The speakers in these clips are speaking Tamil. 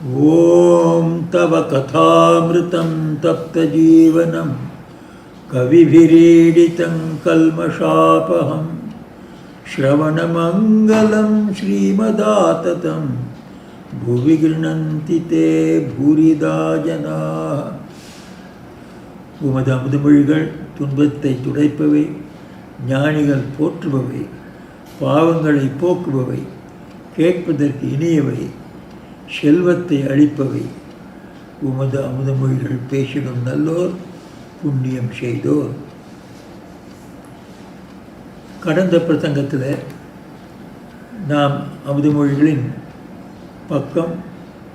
ஓம் தவ கதாமிருதம் தப்தஜீவனம் கவிபிரீடிதம் கல்மஷாபஹம் ஸ்ரவணமங்கலம் ஸ்ரீமதாததம் புவி கிருணந்தி தே பூரிதா ஜனாः. உமது அமுதமொழிகள் துன்பத்தை துடைப்பவை, ஞானிகள் போற்றுபவை, பாவங்களை போக்குபவை, கேட்பதற்கு இனியவை, செல்வத்தை அளிப்பவை. உமது அமுதமொழிகள் பேசிடும் நல்லோர் புண்ணியம் செய்தோர். கடந்த பிரசங்கத்தில் நாம் அமுதமொழிகளின் பக்கம்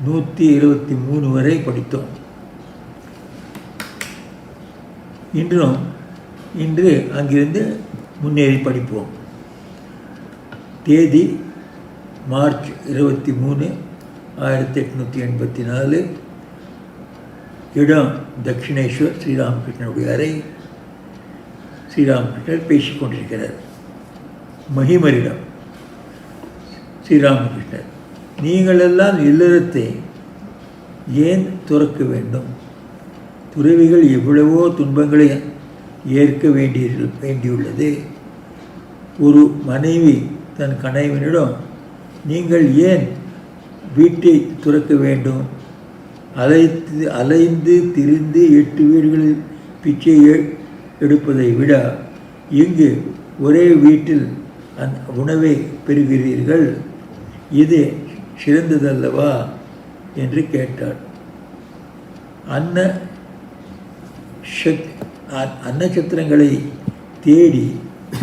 123 வரை படித்தோம். இன்று அங்கிருந்து முன்னேறி படிப்போம். தேதி மார்ச் 23, 1884. இடம் தட்சிணேஸ்வர், ஸ்ரீராமகிருஷ்ணனுடைய அறை. ஸ்ரீராமகிருஷ்ணர் பேசிக்கொண்டிருக்கிறார். மகிமரிடம் ஸ்ரீராமகிருஷ்ணர், நீங்களெல்லாம் இல்லறத்தை ஏன் துறக்க வேண்டும்? துறவிகள் எவ்வளவோ துன்பங்களை ஏற்க வேண்டியுள்ளது. ஒரு மனைவி தன் கணவனிடம், நீங்கள் ஏன் வீட்டை துறக்க வேண்டும்? அலைந்து திரிந்து 8 வீடுகளில் பிச்சை எடுப்பதை விட இங்கு ஒரே வீட்டில் உணவை பெறுகிறீர்கள், இது சிறந்ததல்லவா என்று கேட்டார். அன்னச்சத்திரங்களை தேடி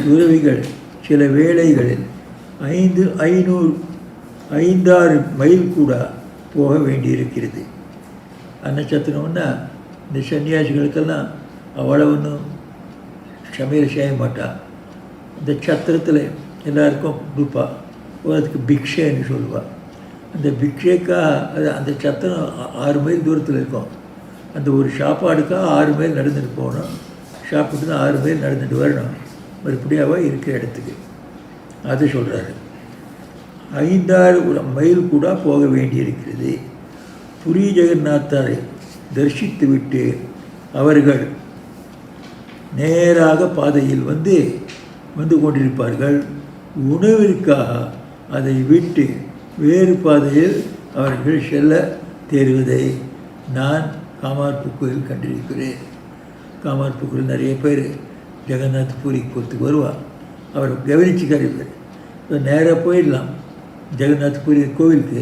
துறவிகள் சில வேளைகளில் 5-6 மைல் கூட போக வேண்டியிருக்கிறது. அன்னச்சத்திரம்னா இந்த சன்னியாசிகளுக்கெல்லாம் அவளை ஒன்றும் சமையல் செய்ய மாட்டா. இந்த சத்திரத்தில் எல்லாருக்கும் கொடுப்பா. அதுக்கு பிக்ஷைன்னு சொல்லுவாள். அந்த பிக்ஷைக்காக அந்த சத்திரம் 6 மைல் தூரத்தில் இருக்கும். அந்த ஒரு சாப்பாடுக்காக 6 மைல் நடந்துட்டு போகணும். சாப்பிட்டு தான் 6 மைல் நடந்துட்டு வரணும் மறுபடியாவா இருக்கிற இடத்துக்கு. அது சொல்கிறாரு. 5-6 மைல் கூட போக வேண்டியிருக்கிறது. புரி ஜெகநாதரை தரிசித்துவிட்டு அவர்கள் நேராக பாதையில் வந்து கொண்டிருப்பார்கள். உணவிற்காக அதை விட்டு வேறு பாதையில் அவர்கள் செல்ல தேர்வதை நான் காமார்புக்கூரில் கண்டிருக்கிறேன். காமார்புக்கூரில் நிறைய பேர் ஜெகநாத் பூரிக்கு பொறுத்துக்கு வருவார். அவர் கவனிச்சுக்கார். இப்போ நேராக போயிடலாம் ஜெகநாத் பூரி கோவிலுக்கு.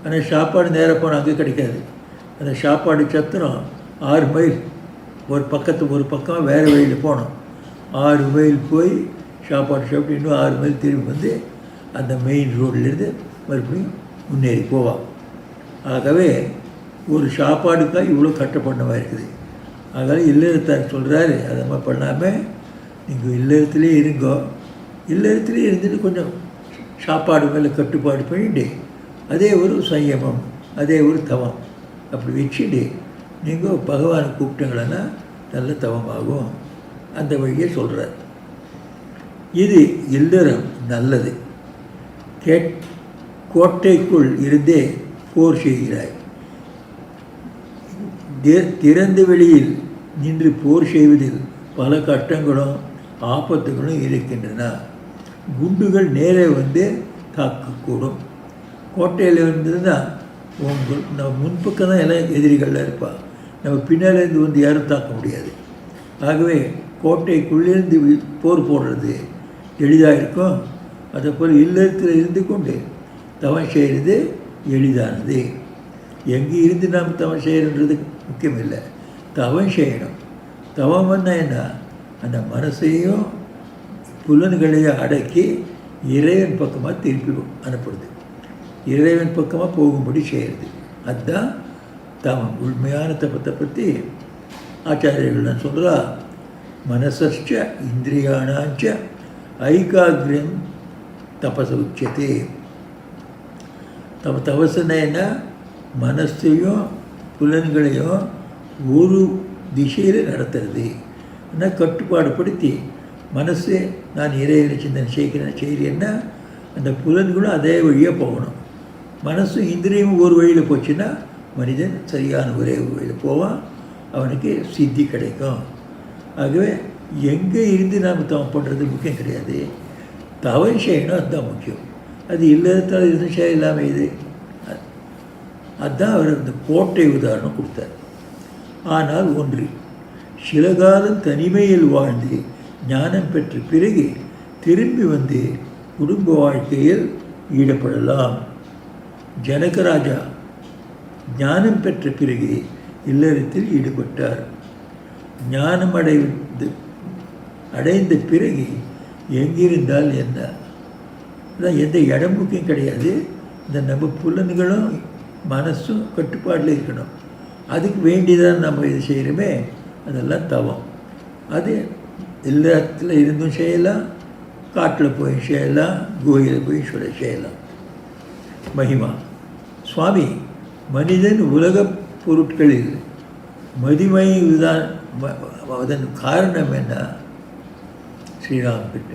ஆனால் சாப்பாடு நேராக போனால் அங்கே கிடைக்காது. அந்த சாப்பாடு சத்திரம் 6 மைல் ஒரு பக்கம் வேறு வழியில் போகணும். 6 மைல் போய் சாப்பாடு சாப்பிட்டு இன்னும் 6 மைல் திரும்பி வந்து அந்த மெயின் ரோட்லேருந்து மறுபடியும் முன்னேறி போவான். ஆகவே ஒரு சாப்பாடுக்காக இவ்வளோ கஷ்டப்படமாக இருக்குது. அதனால் இல்லறத்தார் சொல்கிறாரு, அதை மாதிரி பண்ணாமல் நீங்கள் இல்லறத்துலேயே இருங்கோ. இல்லறத்துலேயே இருந்துட்டு கொஞ்சம் சாப்பாடு மேலே கட்டுப்பாடு பண்ணிட்டு அதே ஒரு சயமம், அதே ஒரு தவம் அப்படி வச்சுட்டு நீங்கள் பகவானை கூப்பிட்டீங்களன்னா நல்ல தவமாகும். அந்த வழியை சொல்கிறார். இது இல்லறம் நல்லது. கோட்டைக்குள் இருந்தே போர் செய்கிறாய். திறந்த வெளியில் நின்று போர் செய்வதில் பல கஷ்டங்களும் ஆபத்துகளும் இருக்கின்றன. குண்டுகள் நேரே வந்து தாக்கக்கூடும். கோட்டையில் இருந்ததுன்னா நம்ம முன்பக்கம் தான் எல்லாம் எதிரிகள்லாம் இருப்பாள். நம்ம பின்னாலேருந்து வந்து யாரும் தாக்க முடியாது. ஆகவே கோட்டைக்குள்ளேருந்து போர் போடுறது எளிதாக இருக்கும். அதை போல் இல்லறத்தில் இருந்து கொண்டு தவம் செய்கிறது எளிதானது. எங்கே இருந்து நாம் தவம் செய்யணுன்றது முக்கியம் இல்லை, தவம் செய்யணும். தவம்னா என்ன? அந்த மனசையும் புலன்களையும் அடக்கி இறைவன் பக்கமாக திருப்பி அனுப்புறது, இறைவன் பக்கமாக போகும்படி செய்கிறது. அதுதான் தவம். உண்மையான தப்பத்தை பற்றி ஆச்சாரியர்கள்லாம் சொல்கிறா, மனசஸ்ச இந்திரியாணாஞ்ச ஐகாகிரம் தபச உச்சத்தை. தபசுன்னா என்ன? மனசையும் புலன்களையும் ஒரு திசையில் நடத்துறது. ஆனால் கட்டுப்பாடுபடுத்தி மனசு நான் இறைவனை சிந்தனை செய்கிறேன்னா அந்த புலன்களும் அதே வழியாக போகணும். மனசும் இந்திரியமும் ஒரு வழியில் போச்சுன்னா மனிதன் சரியான ஒரே வழியில் போவான், அவனுக்கு சித்தி கிடைக்கும். ஆகவே எங்கே இருந்து நாம் தவம் பண்ணுறது முக்கியம் கிடையாது, தவறு செய்யணும், அதுதான் முக்கியம். அது இல்லாததால் எதுவும் செய்ய இல்லாமல் இது அதுதான் அவர் அந்த கோட்டை உதாரணம் கொடுத்தார். ஆனால் ஒன்று, சில காலம் தனிமையில் வாழ்ந்து ஞானம் பெற்ற பிறகு திரும்பி வந்து குடும்ப வாழ்க்கையில் ஈடுபடலாம். ஜனகராஜா ஞானம் பெற்ற பிறகு இல்லறத்தில் ஈடுபட்டார். ஞானம் அடைந்த பிறகு எங்கிருந்தால் என்ன, எந்த இடம் முக்கியம் கிடையாது. இந்த நம்ம புலன்களும் மனசும் கட்டுப்பாட்டில் இருக்கணும். அதுக்கு வேண்டிதான் நம்ம இது செய்கிறோமே, அதெல்லாம் தவம். அது இல்லத்தில் இருந்தும் செய்யலாம், காட்டில் போய் செய்யலாம், கோயிலில் போய் செய்யலாம். மகிமா சுவாமி, மனிதன் உலகப் பொருட்களில் மதிமயதான். அதன் காரணம் என்ன? ஸ்ரீராமகிட்ட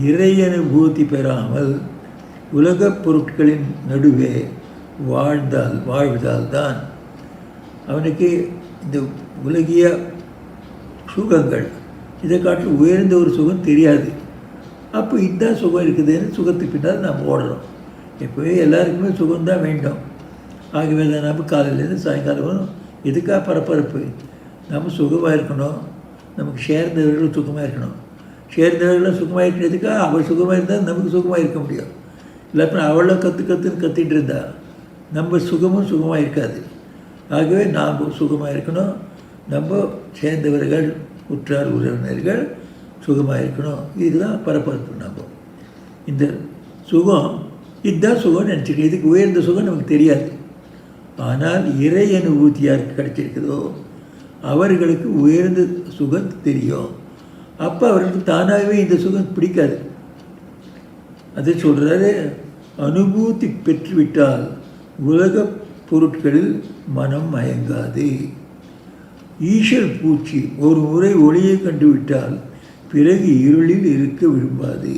இறை அனுபூதி பெறாமல் உலகப் பொருட்களின் நடுவே வாழ்வதால் தான் அவனுக்கு இந்த உலகிய சுகங்கள் இதை காட்டில் உயர்ந்த ஒரு சுகம் தெரியாது. அப்போ இதுதான் சுகம் இருக்குதுன்னு சுகத்துக்கு பின்னால் நாம் ஓடுறோம். எப்போவே எல்லாருக்குமே சுகம்தான் வேண்டும். ஆகவே தான் நம்ம காலையிலேருந்து சாயங்காலம் எதுக்காக பரபரப்பு? நம்ம சுகமாக இருக்கணும், நமக்கு சேர்ந்தவர்களும் சுகமாக இருக்கணும். சேர்ந்தவர்களும் சுகமாக இருக்கிறதுக்காக அவள் சுகமாக இருந்தால் நமக்கு சுகமாக இருக்க முடியும். இல்லை அப்புறம் அவளை கற்றுட்டு இருந்தால் நம்ம சுகமும் சுகமாக இருக்காது. ஆகவே நாம் சுகமாக இருக்கணும், நம்ம சேர்ந்தவர்கள் உற்றார் உறவினர்கள் சுகமாக இருக்கணும். இதுதான் பரபரப்பு. நம்ம இந்த சுகம் இதுதான் சுகம் நினச்சிருக்கோம். இதுக்கு உயர்ந்த சுகம் நமக்கு தெரியாது. ஆனால் இறை அனுபூதி யாருக்கு கிடைச்சிருக்குதோ அவர்களுக்கு உயர்ந்த சுகம் தெரியும். அப்போ அவர்களுக்கு தானாகவே இந்த சுகம் பிடிக்காது. அதை சொல்கிறாரு, அனுபூதி பெற்றுவிட்டால் உலக பொருட்களில் மனம் மயங்காது. ஈஷல் பூச்சி ஒரு முறை ஒளியை கண்டுவிட்டால் பிறகு இருளில் இருக்க விரும்பாது.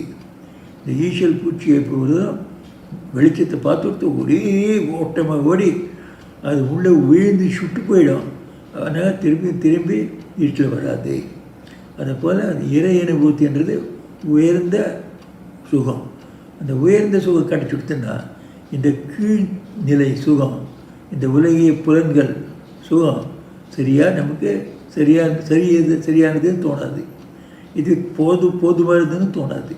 இந்த ஈஷல் பூச்சி எப்போதும் வெளிச்சத்தை பார்த்துட்டு ஒரே ஓட்டமாக ஓடி அது உள்ளே விழுந்து சுட்டு போயிடும். அதனால் திரும்பி வீட்டில் வராது. அதுபோல் அந்த இறை அனுபூத்தின்றது உயர்ந்த சுகம். அந்த உயர்ந்த சுகம் கிடச்சுடுத்துன்னா இந்த கீழ்நிலை சுகம், இந்த உலகிய புலன்கள் சுகம் நமக்கு சரியானதுன்னு தோணாது. இது போதுமானதுன்னு தோணாது.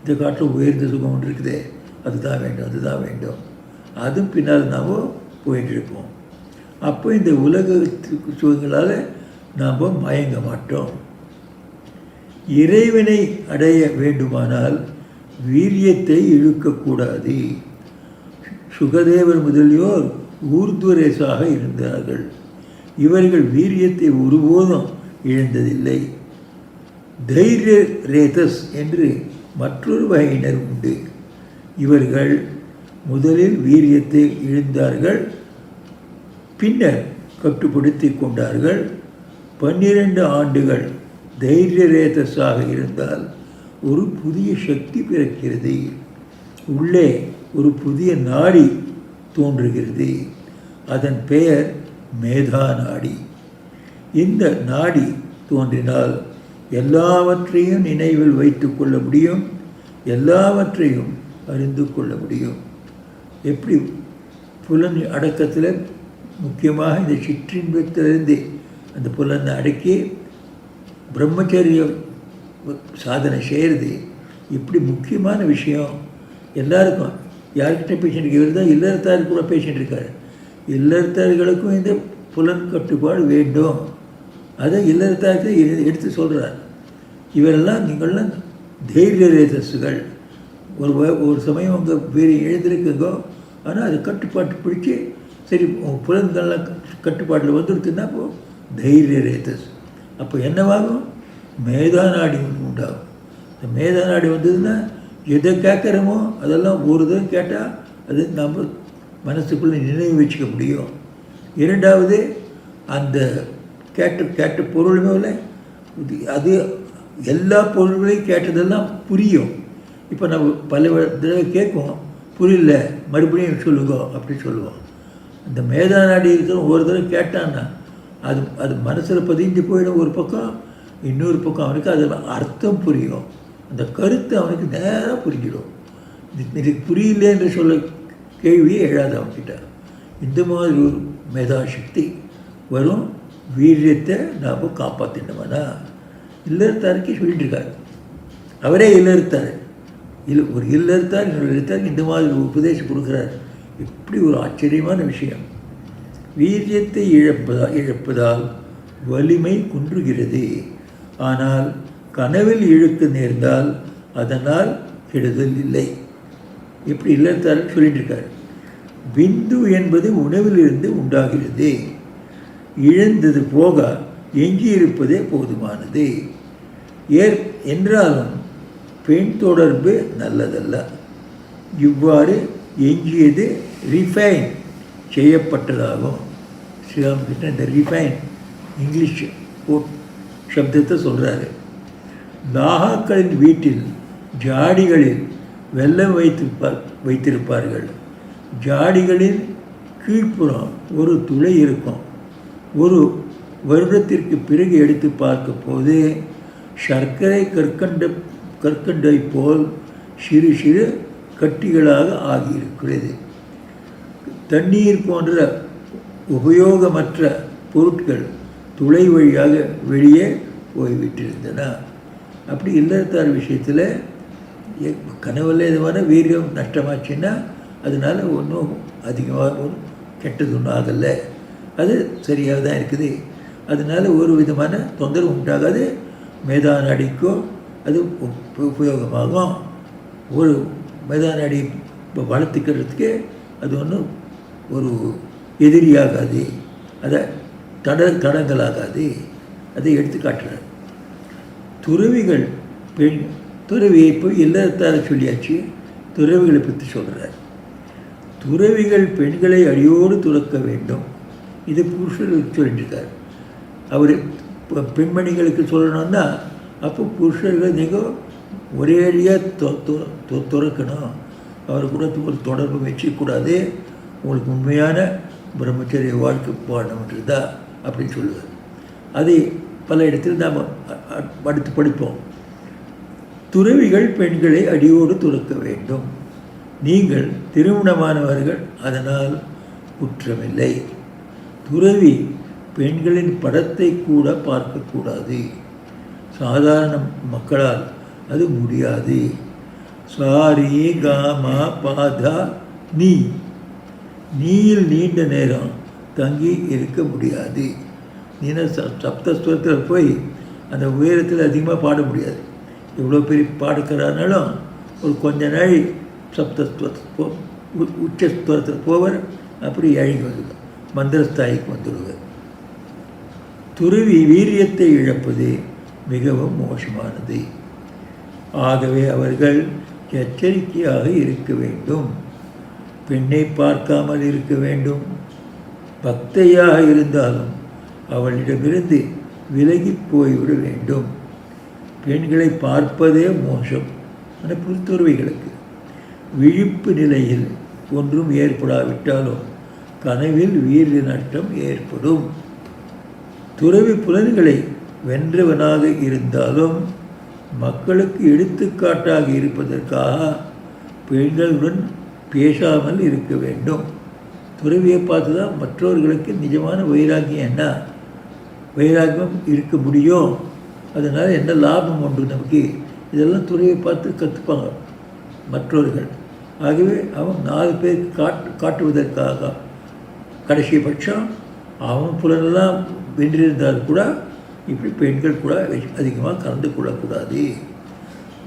இந்த காட்டில் உயர்ந்த சுகம் ஒன்று இருக்குதே, அதுதான் வேண்டும். அதுவும் பின்னால் நாம் போயிட்டு இருப்போம். அப்போ இந்த உலக சுகங்களால் நாம் மயங்க மாட்டோம். இறைவனை அடைய வேண்டுமானால் வீரியத்தை இழுக்கக்கூடாது. சுகதேவர் முதலியோர் ஊர்துவரேசாக இருந்தார்கள். இவர்கள் வீரியத்தை ஒருபோதும் இழந்ததில்லை. தைரிய ரேதஸ் என்று மற்றொரு வகையினர் உண்டு. இவர்கள் முதலில் வீரியத்தை இழந்தார்கள், பின்னர் கட்டுப்படுத்தி கொண்டார்கள். 12 ஆண்டுகள் தைரிய ரேதஸாக இருந்தால் ஒரு புதிய சக்தி பிறக்கிறது. உள்ளே ஒரு புதிய நாடி தோன்றுகிறது. அதன் பெயர் மேதா நாடி. இந்த நாடி தோன்றினால் எல்லாவற்றையும் நினைவில் வைத்து கொள்ள முடியும், எல்லாவற்றையும் அறிந்து கொள்ள முடியும். எப்படி புலன் அடக்கத்தில் முக்கியமாக இந்த சிற்றின்பத்திலிருந்து அந்த புலனை அடக்கி பிரம்மச்சரிய சாதனை செய்கிறது இப்படி முக்கியமான விஷயம். எல்லாருக்கும் யார்கிட்ட பேஷண்ட் இருக்கு, தான் இல்லறத்தாருக்கு கூட பேஷண்ட் இருக்கார். இல்லறத்தார்களுக்கும் இந்த புலன் கட்டுப்பாடு வேண்டும். அதை இல்லறத்தாருக்கு எடுத்து சொல்கிறார். இவரெல்லாம் நீங்கள்லாம் தைரிய ரேதஸுகள். ஒரு சமயம் உங்கள் வேறு எழுந்திருக்குங்கோ, ஆனால் அது கட்டுப்பாட்டு பிடிச்சி சரி புலன்கள்லாம் கட்டுப்பாட்டில் வந்துடுத்துன்னா அப்போது தைரிய ரேதஸ். அப்போ என்னவாகும்? மேதா நாடி உண்டாகும். இந்த மேதா நாடி வந்ததுன்னா எதை கேட்குறோமோ அதெல்லாம் ஒரு தடவை கேட்டால் அது நம்ம மனசுக்குள்ளே நினைவு வச்சுக்க முடியும். இரண்டாவது, அந்த கேட்ட பொருளுமே இல்லை, அது எல்லா பொருள்களையும் கேட்டதெல்லாம் புரியும். இப்போ நம்ம பல தடவை கேட்கும், புரியல, மறுபடியும் சொல்லுங்க அப்படி சொல்லுவோம். இந்த மேதா நாடி இருக்கிற ஒரு தடவை கேட்டான்னா அது அது மனசில் பதிஞ்சு போயிடும் ஒரு பக்கம், இன்னொரு பக்கம் அவனுக்கு அது அர்த்தம் புரியும், அந்த கருத்து அவனுக்கு நேராக புரிஞ்சிடும். இது புரியல என்று சொல்ல கேள்வியே எழாது அவன்கிட்ட. இந்த மாதிரி ஒரு மேதாசக்தி வரும். வீரியத்தை நாம் காப்பாற்றினோம்னா இல்லறத்தாருக்கு சொல்லிட்டு இருக்காரு. அவரே இல்லறுத்தார், ஒரு இல்லறுத்தார் இன்னொரு எழுத்தார் இந்த மாதிரி ஒரு உபதேசம் கொடுக்குறார். இப்படி ஒரு ஆச்சரியமான விஷயம். வீரியத்தை இழப்பதால் வலிமை குன்றுகிறது, ஆனால் கனவில் இழுக்க நேர்ந்தால் அதனால் கெடுதல் இல்லை. இப்படி இல்லத்தாருன்னு சொல்லிட்டு இருக்காரு. விந்து என்பது உணவிலிருந்து உண்டாகிறது, இழந்தது போக எஞ்சி இருப்பதே போதுமானது. என்றாலும் பெண் தொடர்பு நல்லதல்ல. இவ்வாறு எஞ்சியது ரிஃபைன் செய்யப்பட்டதாகும். ஸ்ரீராமகிருஷ்ணன் இந்த ரிஃபைன் இங்கிலீஷ் சப்தத்தை சொல்கிறாரு. நாகாக்களின் வீட்டில் ஜாடிகளில் வெல்லம் வைத்திருப்பார்கள். ஜாடிகளின் கீழ்ப்புறம் ஒரு துளை இருக்கும். ஒரு வருடத்திற்கு பிறகு எடுத்து பார்க்கும் போது சர்க்கரை கற்கண்டை போல் சிறு சிறு கட்டிகளாக ஆகியிருக்கிறது. தண்ணீர் போன்ற உபயோகமற்ற பொருட்கள் துளை வழியாக வெளியே போய்விட்டிருந்தன. அப்படி இல்லத்தார் விஷயத்தில் கனவுல எதுவான வீரியம் நஷ்டமாச்சுன்னா அதனால் ஒன்றும் அதிகமாக ஒரு கெட்டது ஒன்றும் ஆகலை, அது சரியாக தான் இருக்குது. அதனால் ஒரு விதமான தொந்தரவு உண்டாகாது. மேதா நாடிக்கோ அது உபயோகமாகும். ஒரு மேதா நாடி வளர்த்துக்கிறதுக்கு அது ஒன்றும் ஒரு எதிரியாகாது, அதை தடங்களாகாது. அதை எடுத்து காட்டுறார். துறவிகள் துறவியை போய் இல்லறத்தார சொல்லியாச்சு, துறவிகளை பற்றி சொல்கிறார். துறவிகள் பெண்களை அடியோடு துறக்க வேண்டும். இது புருஷர்களுக்கு சொல்லிட்டுருக்கார். அவர் பெண்மணிகளுக்கு சொல்லணும்னா அப்போ புருஷர்கள் நீங்கள் ஒரே அடியாக துறக்கணும், அவர் கூட ஒரு தொடர்பு வச்சுக்கூடாது, உங்களுக்கு உண்மையான பிரம்மச்சரிய வாழ்க்கை பாடணுன்றதா அப்படின்னு சொல்லுவார். அதை பல இடத்தில் நாம் அடுத்து படிப்போம். துறவிகள் பெண்களை அடியோடு துறக்க வேண்டும். நீங்கள் திருமணமானவர்கள், அதனால் குற்றமில்லை. துறவி பெண்களின் படத்தை கூட பார்க்கக்கூடாது. சாதாரண மக்களால் அது முடியாது. சாரி காமா பாதா நீயில் நீண்ட நேரம் தங்கி இருக்க முடியாது. நீன சப்தஸ்வரத்தில் போய் அந்த உயரத்தில் அதிகமாக பாட முடியாது. எவ்வளோ பெரிய பாடுக்கிறானாலும் ஒரு கொஞ்ச நாள் சப்தஸ்வர உச்சஸ்வரத்தில் போவர், அப்படி இழங்கி வந்துடுவார், மந்திரஸ்தாய்க்கு வந்துடுவார். துறவி வீரியத்தை இழப்பது மிகவும் மோசமானது. ஆகவே அவர்கள் எச்சரிக்கையாக இருக்க வேண்டும். பெண்ணை பார்க்காமல் இருக்க வேண்டும். பக்தையாக இருந்தாலும் அவளிடமிருந்து விலகி போய்விட வேண்டும். பெண்களை பார்ப்பதே மோசம். ஆனால் புதுத்துறவிகளுக்கு விழிப்பு நிலையில் ஒன்றும் ஏற்படாவிட்டாலும் கனவில் வீரிய நஷ்டம் ஏற்படும். துறவி புலன்களை வென்றவனாக இருந்தாலும் மக்களுக்கு எடுத்துக்காட்டாக இருப்பதற்காக பெண்களுடன் பேசாமல் இருக்க வேண்டும். துறவியை பார்த்து தான் மற்றவர்களுக்கு நிஜமான வைராக்கியம் என்ன, வைராக்கியம் இருக்க முடியும், அதனால் என்ன லாபம் உண்டு நமக்கு, இதெல்லாம் துறவியை பார்த்து கற்றுப்பாங்க மற்றவர்கள். ஆகவே அவன் 4 பேருக்கு காட்டுவதற்காக கடைசி பட்சம் அவன் புலனெல்லாம் வென்றிருந்தால் கூட இப்படி பெண்கள் கூட அதிகமாக கலந்து கொள்ளக்கூடாது.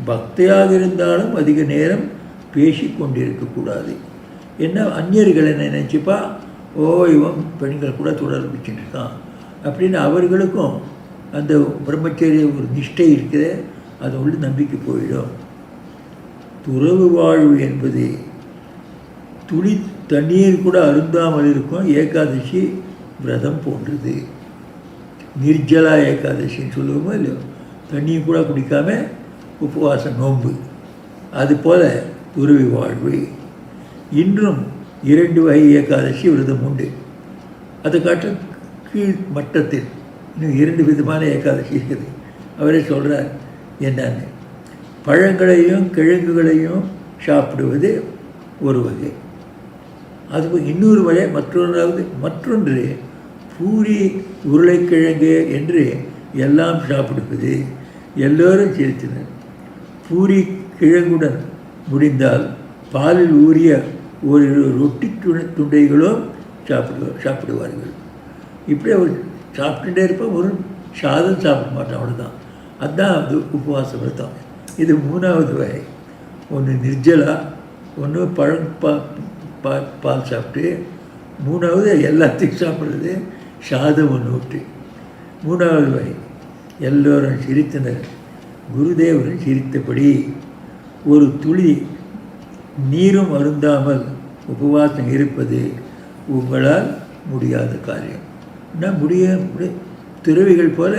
பக்தியாக இருந்தாலும் அதிக நேரம் பேசி கொண்டிருக்கக்கூடாது. என்ன அந்நியர்கள் என்ன நினச்சிப்பா, ஓ இவன் பெண்கள் கூட தொடர்பு வச்சுட்டுருக்கான் அப்படின்னு அவர்களுக்கும் அந்த பிரம்மச்சரிய ஒரு நிஷ்டை இருக்கிற அது உள்ள நம்பிக்கை போயிடும். துறவு வாழ்வு என்பது துளி தண்ணீர் கூட அருந்தாமல் இருக்கும் ஏகாதசி விரதம் போன்றது. நிர்ஜலா ஏகாதசின்னு சொல்லுவோமோ இல்லையோ, தண்ணியும் கூட குடிக்காமல் உபவாச நோன்பு, அதுபோல் துறவி வாழ்வு. இன்றும் 2 வகை ஏகாதசி விரதம் உண்டு. அதை காட்டும் கீழ் மட்டத்தில் இன்னும் 2 விதமான ஏகாதசி இருக்குது. அவரே சொல்கிறார் என்னன்னு. பழங்களையும் கிழங்குகளையும் சாப்பிடுவது ஒரு வகை. அது இன்னொரு வகை மற்றொன்று பூரி உருளைக்கிழங்கு என்று எல்லாம் சாப்பிடுவது. எல்லோரும் சிரித்தனர். பூரி கிழங்குடன் முடிந்தால் பாலில் ஊறிய ஒரு ரொட்டி துண்டைகளும் சாப்பிடுவார்கள். இப்படி அவர் சாப்பிட்டுட்டே இருப்போம். ஒரு சாதம் சாப்பிட மாட்டோம், அவ்வளோதான். அதுதான் அது உபவாச விரதம். இது 3வது வகை. ஒன்று நிர்ஜலா, ஒன்று பழம் பால் சாப்பிட்டு, 3வது எல்லாத்தையும் சாப்பிட்றது சாதம் ஒன்று விட்டு. 3வது வகை. எல்லோரும் சிரித்தனர். குருதேவரும் சிரித்தபடி, ஒரு துளி நீரும் அருந்தாமல் உபவாசம் இருப்பது உங்களால் முடியாத காரியம். துறவிகள் போல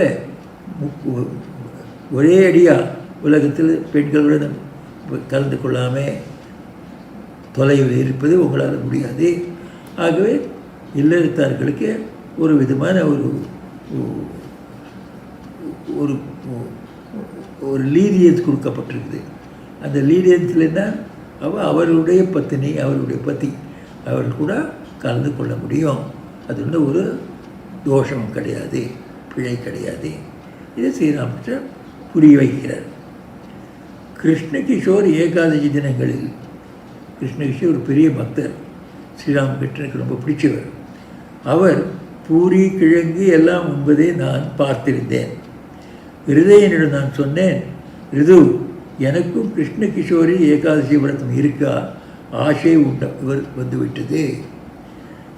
ஒரே அடியாக உலகத்தில் பெண்களுடன் கலந்து கொள்ளாமல் தொலைவில் இருப்பது உங்களால் முடியாது. ஆகவே இல்லறத்தார்களுக்கு ஒரு விதமான ஒரு ஒரு லீனியன்ஸ் கொடுக்கப்பட்டிருக்குது. அந்த லீனியன்ஸில் என்ன, அவருடைய பத்தினி, அவருடைய பதி அவர் கூட கலந்து கொள்ள முடியும். அது ஒன்றும் ஒரு தோஷமும் கிடையாது, பிழை கிடையாது. இதை ஸ்ரீராமகிருஷ்ணர் புரிய வைக்கிறார். கிருஷ்ணகிஷோர் ஏகாதசி தினங்களில், கிருஷ்ணகிஷோர் ஒரு பெரிய பக்தர், ஸ்ரீராமகிருஷ்ணனுக்கு ரொம்ப பிடிச்சவர். அவர் பூரி கிழங்கு எல்லாம் உண்பதை நான் பார்த்திருந்தேன். ரிதையனிடம் நான் சொன்னேன், ரிது, எனக்கும் கிருஷ்ணகிஷோரி ஏகாதசி விரதம் இருக்கா, ஆசை வந்துவிட்டது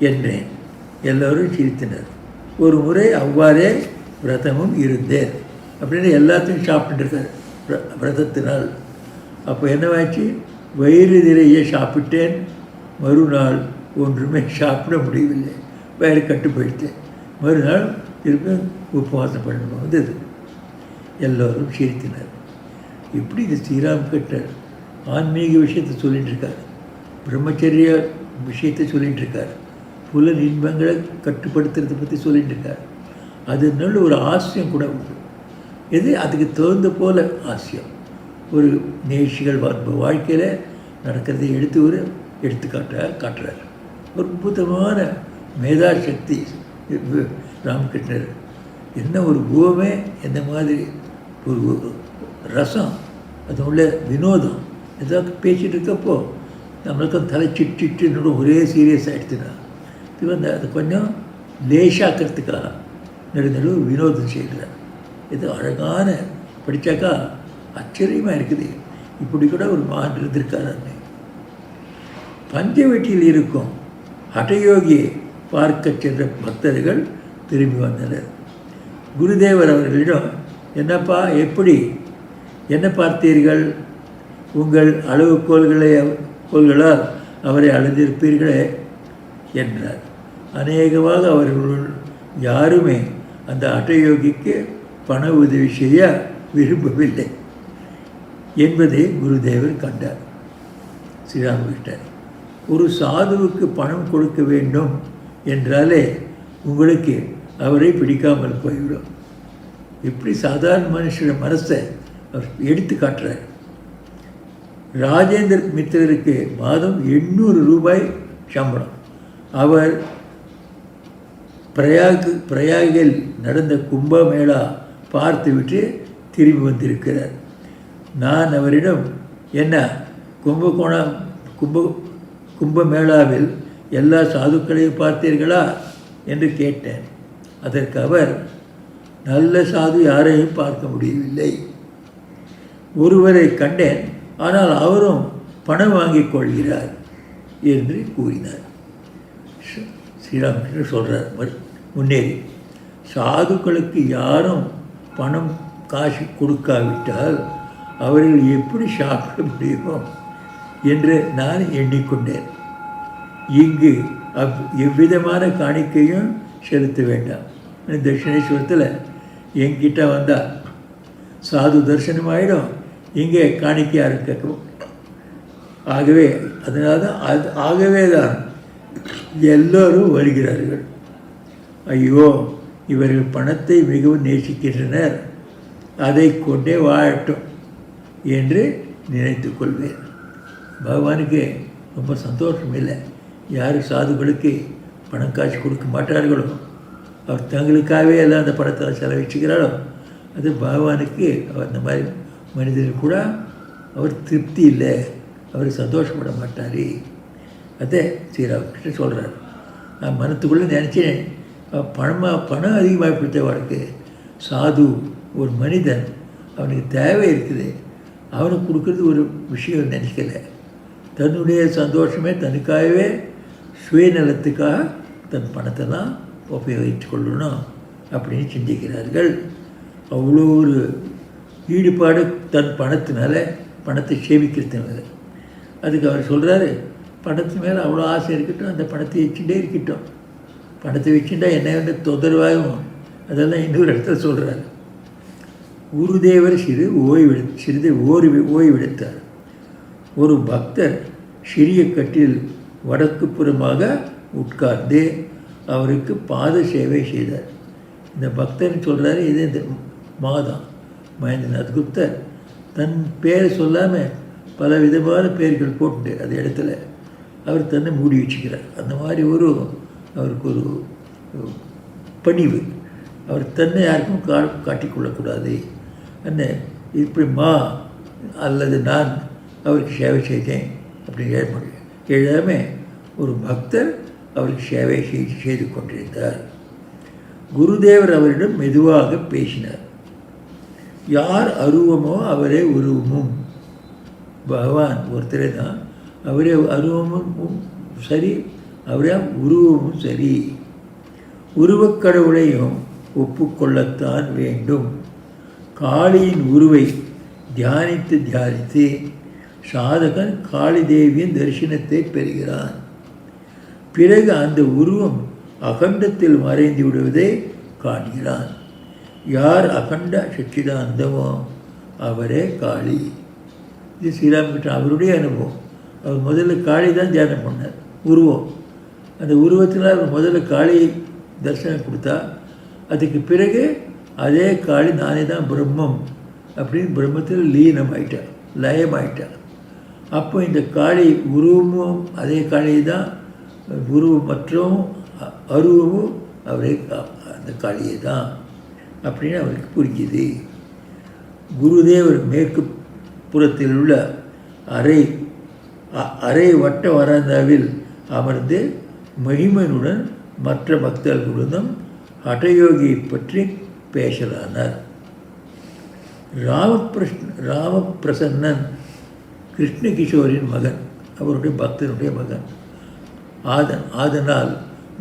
என்றேன். எல்லோரும் சிரித்தனர். ஒரு முறை அவ்வாறே விரதமும் இருந்தேன் அப்படின்னு எல்லாத்தையும் சாப்பிட்டுருக்கார் விரதத்தினால். அப்போ என்னவாச்சு, வயிறு நிறைய சாப்பிட்டேன். மறுநாள் ஒன்றுமே சாப்பிட முடியவில்லை, வயிறு கட்டு போயிடுத்தேன். மறுநாள் திருப்பி உபவாசம் பண்ணணும் வந்தது. எல்லோரும் சிரித்தினர். இப்படி இந்த ஸ்ரீராமகிருஷ்ணர் ஆன்மீக விஷயத்தை சொல்லிகிட்டு இருக்கார், பிரம்மச்சரிய விஷயத்தை சொல்லிகிட்டு இருக்கார், புலன் இன்பங்களை கட்டுப்படுத்துறதை பற்றி சொல்லிகிட்டு இருக்கார். அதனால ஒரு ஆசியம் கூட உண்டு. எது அதுக்கு தகுந்த போல் ஆசியம். ஒரு நேஷிகள் வாழ்க்கையில் நடக்கிறதை ஒரு காட்டுறார். ஒரு அற்புதமான மேதாசக்தி ராமகிருஷ்ணர். என்ன ஒரு கோவமே, என்ன மாதிரி ஒரு ரசம், அது உள்ள வினோதம். ஏதாவது பேசிகிட்டு இருக்கப்போ நம்மளுக்கும் தலை சிட்டு ஒரே சீரியஸ் ஆகிடுச்சுன்னா இது அது கொஞ்சம் லேசாக்கிறதுக்காக நடுநடு வினோதம் செய்கிறார். இது அழகான படித்தாக்கா ஆச்சரியமாக இருக்குது. இப்படி கூட ஒரு மகான் இருந்திருக்காருன்னு. பஞ்சவட்டியில் இருக்கும் ஹடயோகியை பார்க்க சென்ற பக்தர்கள் திரும்பி வந்தனர். குருதேவர் அவர்களிடம், என்னப்பா, எப்படி என்ன பார்த்தீர்கள்? உங்கள் அளவுகோல்களால் அவரை அளந்திருப்பீர்களே என்றார். அநேகமாக அவர்களுள் யாருமே அந்த ஹடயோகிக்கு பண உதவி செய்ய விரும்பவில்லை என்பதை குருதேவர் கண்டார். ஸ்ரீராமகிருஷ்ணர், ஒரு சாதுவுக்கு பணம் கொடுக்க வேண்டும் என்றாலே உங்களுக்கு அவரை பிடிக்காமல் போய்விடும். இப்படி சாதாரண மனுஷன மனசை அவர் எடுத்து காட்டுறார். ராஜேந்திர மித்திரருக்கு மாதம் 800 ரூபாய் சம்பளம். அவர் பிரயாகில் நடந்த கும்பமேளா பார்த்துவிட்டு திரும்பி வந்திருக்கிறார். நான் அவரிடம், என்ன கும்பமேளாவில் எல்லா சாதுக்களையும் பார்த்தீர்களா என்று கேட்டேன். அதற்கு அவர், நல்ல சாது யாரையும் பார்க்க முடியவில்லை. ஒருவரை கண்டேன், ஆனால் அவரும் பணம் வாங்கிக் கொள்கிறார் என்று கூறினார். ஸ்ரீராமகிருஷ்ணர் சொல்கிறார் முன்னேறி, சாதுக்களுக்கு யாரும் பணம் காசு கொடுக்காவிட்டால் அவர்கள் எப்படி சாப்பிட முடியுமோ என்று நான் எண்ணிக்கொண்டேன். இங்கு எவ்விதமான காணிக்கையும் செலுத்த வேண்டாம். தட்சிணேஸ்வரத்தில் என்கிட்ட வந்தால் சாது தரிசனம் ஆகிடும், இங்கே காணிக்கையாக கேட்கும். ஆகவே அதனால தான் ஆகவே தான் எல்லோரும் வருகிறார்கள். ஐயோ, இவர்கள் பணத்தை மிகவும் நேசிக்கின்றனர், அதை கொண்டே வாழட்டும் என்று நினைத்து கொள்வேன். பகவானுக்கு ரொம்ப சந்தோஷம் இல்லை. யார் சாதுகளுக்கு பணம் காசு கொடுக்க மாட்டார்களோ, அவர் தங்களுக்காகவே எல்லாம் அந்த பணத்தை செலவிச்சுக்கிறாரோ, அது பகவானுக்கு அவர் அந்த மாதிரி மனிதர்கள் கூட அவர் திருப்தி இல்லை, அவர் சந்தோஷப்பட மாட்டார். அதே ஸ்ரீராமகிருஷ்ணன் சொல்கிறார். நான் மனத்துக்குள்ளே நினச்சேன், பணம் அதிகமாக பிடித்தவனுக்கு சாது ஒரு மனிதன் அவனுக்கு தேவை இருக்குது, அவனுக்கு கொடுக்குறது ஒரு விஷயம் நினைக்கல. தன்னுடைய சந்தோஷமே தனக்காகவே சுயநலத்துக்காக தன் பணத்தெல்லாம் உபயோகித்து கொள்ளணும் அப்படின்னு சிந்திக்கிறார்கள். அவ்வளோ ஒரு ஈடுபாடு தன் பணத்தினால, பணத்தை சேமிக்கிறதுனால. அதுக்கு அவர் சொல்கிறாரு, பணத்து மேலே அவ்வளோ ஆசை இருக்கட்டும், அந்த பணத்தை வச்சுட்டே இருக்கட்டும். பணத்தை வச்சுட்டா என்ன வந்து தொந்தரவாகும், அதெல்லாம் இன்னொரு இடத்துல சொல்கிறார். குருதேவர் சிறிது ஓய்வெடுத்தார். ஒரு பக்தர் சிறிய கட்டில் வடக்கு புறமாக உட்கார்ந்து அவருக்கு பாத சேவை செய்தார். இந்த பக்தர்னு சொல்கிறாரு, இது இந்த மாதம் மகேந்திரநாத் குப்தர் தன் பேரை சொல்லாமல் பல விதமான பேர்கள் போட்டு அந்த இடத்துல அவர் தன்னை மூடி வச்சுக்கிறார். அந்த மாதிரி அவருக்கு ஒரு பணிவு. அவர் தன்னை யாருக்கும் காட்டிக்கொள்ளக்கூடாது. என்ன இப்படி அல்லது நான் அவருக்கு சேவை செய்தேன் அப்படின்னு எழுதாமல் ஒரு பக்தர் அவருக்கு சேவை செய்து கொண்டிருந்தார். குருதேவர் அவரிடம் மெதுவாக பேசினார். யார் அருவமோ அவரே உருவமும். பகவான் ஒருத்தரே தான், அவரே அருவமும் சரி, அவரே உருவமும் சரி. உருவக்கடவுளையும் ஒப்புக்கொள்ளத்தான் வேண்டும். காளியின் உருவை தியானித்து சாதகன் காளி தேவியின் தரிசனத்தை பெறுகிறான். பிறகு அந்த உருவம் அகண்டத்தில் மறைந்து விடுவதை காண்கிறான். யார் அகண்ட சச்சிதானந்தமோ அவரே காளி. இது ஸ்ரீராமகிருஷ்ணன் அவருடைய அனுபவம். அவர் முதல்ல காளி தான் தியானம் பண்ணார், உருவம். அந்த உருவத்தினால் அவர் முதல்ல காளி தரிசனம் கொடுத்தா, அதுக்கு பிறகு அதே காளி நானே தான் பிரம்மம் அப்படின்னு பிரம்மத்தில் லயமாயிட்டார். அப்போ இந்த காளி உருவமும் அதே காளி தான், உருவம் மற்றும் அருவமும் அவரே அந்த காளியே தான் அப்படின்னு அவருக்கு புரிஞ்சுது. குருதேவர் மேற்கு புறத்தில் உள்ள அரை வட்ட வராந்தாவில் அமர்ந்து மகிமனுடன் மற்ற பக்தர்களுடனும் ஹடயோகியை பற்றி பேசலானார். ராமபிரசன்னன் கிருஷ்ணகிஷோரின் மகன், அவருடைய பக்தனுடைய மகன். அதனால்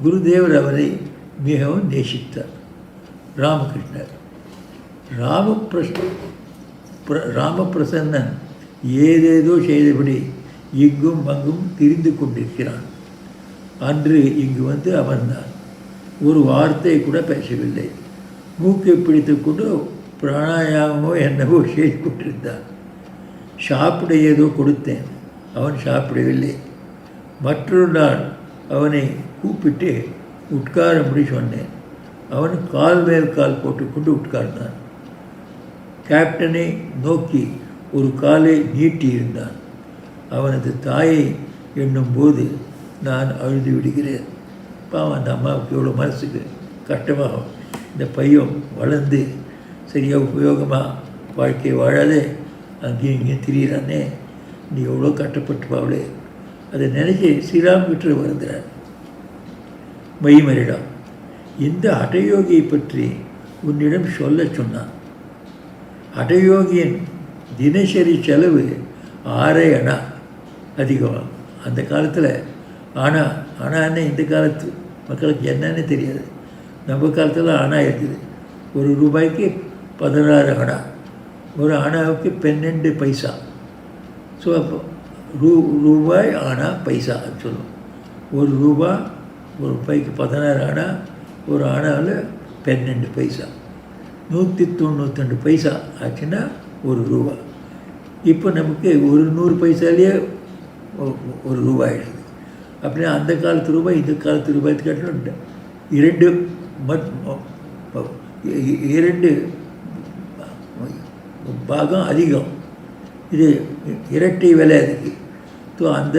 குருதேவர் அவரை மிகவும் நேசித்தார். ராமகிருஷ்ணர் ராமபிரசன்னன் ஏதேதோ செய்தபடி இங்கும் அங்கும் திரிந்து கொண்டிருக்கிறான். அன்று இங்கு வந்து அமர்ந்தான். ஒரு வார்த்தை கூட பேசவில்லை. மூக்கை பிடித்து கொண்டு பிராணாயாமமோ என்னவோ செய்து கொண்டிருந்தான். சாப்பிட ஏதோ கொடுத்தேன், அவன் சாப்பிடவில்லை. மற்றொரு நாள் அவனை கூப்பிட்டு உட்காரும்படி சொன்னேன். அவன் கால் மேல் கால் போட்டுக்கொண்டு உட்கார்ந்தான். கேப்டனை நோக்கி ஒரு காலை நீட்டியிருந்தான். அவனது தாயை எண்ணும்போது நான் அழுது விடுகிறேன். பாவம், அந்த அம்மாவுக்கு எவ்வளோ மனசுக்கு கஷ்டமாகும். இந்த பையன் வளர்ந்து சரியாக உபயோகமாக வாழ்க்கையை வாழாதே அங்கேயும் இங்கேயும் திரியிறானே, நீ எவ்வளோ கஷ்டப்பட்டு பாவலே. அதை நினைச்சி ஸ்ரீராமகிருஷ்ணர் வருகிறார். மைமரிடம் இந்த ஹடயோகியை பற்றி உன்னிடம் சொல்ல சொன்னான். ஹடயோகியின் தினசரி செலவு 6 அணா அதிகம். அந்த காலத்தில் ஆனான்னு இந்த காலத்து மக்களுக்கு என்னன்னு தெரியாது. நம்ம காலத்தில் அணா இருக்குது. ஒரு ரூபாய்க்கு 16 அணா, ஒரு அணாவுக்கு 12 பைசா. ஸோ அப்போ ரூபாய் அணா பைசா சொல்லுவோம். ஒரு ரூபா ஒரு ரூபாய்க்கு 16 அணா, ஒரு அணாவில் 12 பைசா, 192 பைசா ஆச்சுன்னா ஒரு ரூபா. இப்போ நமக்கு ஒரு 100 பைசாலேயே ஒரு ரூபாய் ஆயிடுது. அப்படின்னா அந்த காலத்து ரூபாய் இந்த காலத்து ரூபாய்க்கு காட்டிலும் இரண்டு இரண்டு பாகம் அதிகம். இது இரட்டை விலை அதுக்கு. ஸோ அந்த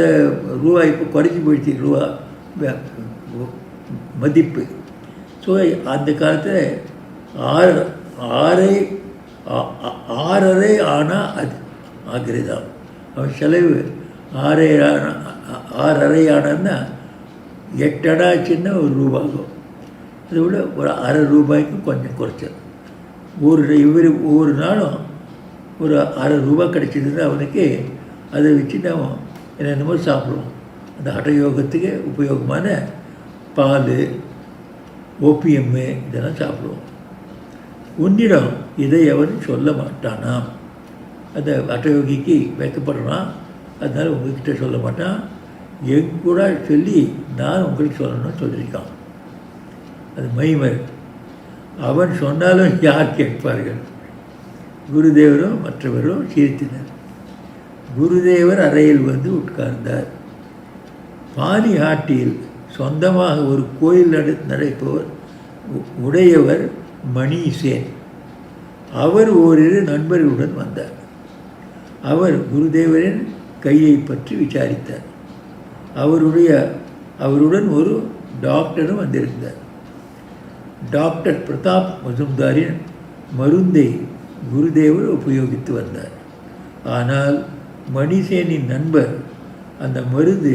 ரூபாய் இப்போ குறைஞ்சி போயிடுச்சு ரூபா மதிப்பு. ஸோ அந்த காலத்தில் ஆறரை ஆனால் அது ஆகிறதா. அவன் செலவு ஆறரை ஆனான்னா 8 அணா சின்ன ஒரு ரூபாகும். அதை விட ஒரு அரை ரூபாய்க்கும் கொஞ்சம் குறைச்சது. ஒவ்வொரு நாளும் ஒரு அரை ரூபா கிடைச்சிதுன்னா அவனுக்கு அதை வச்சு நாம் என்னென்னமோ சாப்பிடுவோம். அந்த ஹடயோகத்துக்கு உபயோகமான பால், ஓபிஎம்மு இதெல்லாம் சாப்பிடுவோம். உன்னிடம் இதை அவன் சொல்ல மாட்டானாம். அந்த ஹடயோகிக்கு வைக்கப்படுறான், அதனால் உங்கள்கிட்ட சொல்ல மாட்டான். என் கூட சொல்லி நான் உங்களுக்கு சொல்லணும்னு சொல்லியிருக்கான். அது மைமர். அவன் சொன்னாலும் யார் கேட்பார்கள்? குருதேவரும் மற்றவரும் சிரித்தனர். குருதேவர் அறையில் வந்து உட்கார்ந்தார். பாலிஹாட்டில் சொந்தமாக ஒரு கோயில் நடப்பவர் உடையவர் மணிசேன். அவர் ஓரிரு நண்பர்களுடன் வந்தார். அவர் குருதேவரின் கையை பற்றி விசாரித்தார். அவருடன் ஒரு டாக்டரும் வந்திருந்தார். டாக்டர் பிரதாப் மஜும்தாரின் மருந்தை குருதேவர் உபயோகித்து வந்தார். ஆனால் மணிசேனின் நண்பர் அந்த மருந்து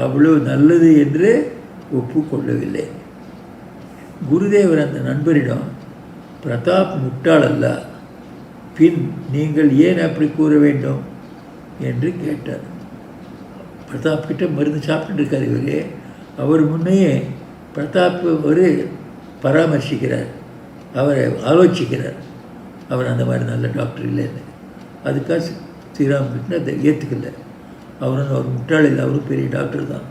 அவ்வளோ நல்லது என்று ஒப்புக்கொள்ளவில்லை. குருதேவர் அந்த நண்பரிடம், பிரதாப் முட்டாள் அல்ல, பின் நீங்கள் ஏன் அப்படி கூற வேண்டும் என்று கேட்டார். பிரதாப் கிட்ட மருந்து சாப்பிட்டு இருக்கார் இவர். அவர் முன்னையே பிரதாப் ஒரு பராமர்சிக்கிறார், அவரை ஆலோசிக்கிறார். அவர் அந்த மாதிரி நல்ல டாக்டர் இல்லைன்னு. அதுக்காக ஸ்ரீராமகிருஷ்ணன் அதை ஏற்றுக்கல. அவர் முட்டாள் இல்லை, அவரும் பெரிய டாக்டர் தான்.